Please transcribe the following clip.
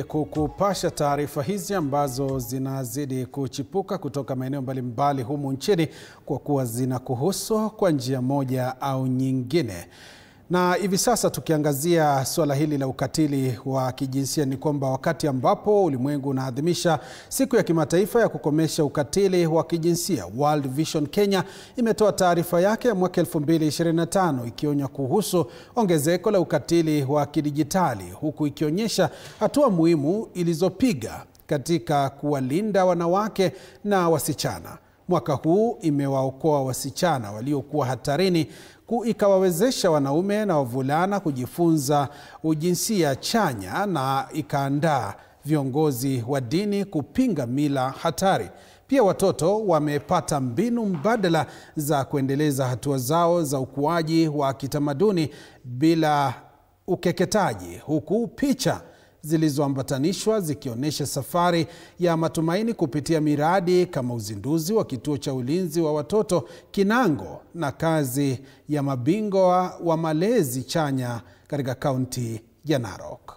Kukupasha taarifa hizi ambazo zinazidi kuchipuka kutoka maeneo mbalimbali humu nchini kwa kuwa zinakuhusu kwa njia moja au nyingine. Na hivi sasa tukiangazia swala hili la ukatili wa kijinsia ni kwamba wakati ambapo ulimwengu unaadhimisha siku ya kimataifa ya kukomesha ukatili wa kijinsia, World Vision Kenya imetoa taarifa yake ya mwaka 2025 ikionya kuhusu ongezeko la ukatili wa kidijitali, huku ikionyesha hatua muhimu ilizopiga katika kuwalinda wanawake na wasichana. Mwaka huu imewaokoa wasichana waliokuwa hatarini, ikawawezesha wanaume na wavulana kujifunza ujinsia chanya na ikaandaa viongozi wa dini kupinga mila hatari. Pia watoto wamepata mbinu mbadala za kuendeleza hatua zao za ukuaji wa kitamaduni bila ukeketaji, huku picha zilizoambatanishwa zikionyesha safari ya matumaini kupitia miradi kama uzinduzi wa kituo cha ulinzi wa watoto Kinango na kazi ya mabingwa wa malezi chanya katika kaunti ya Narok.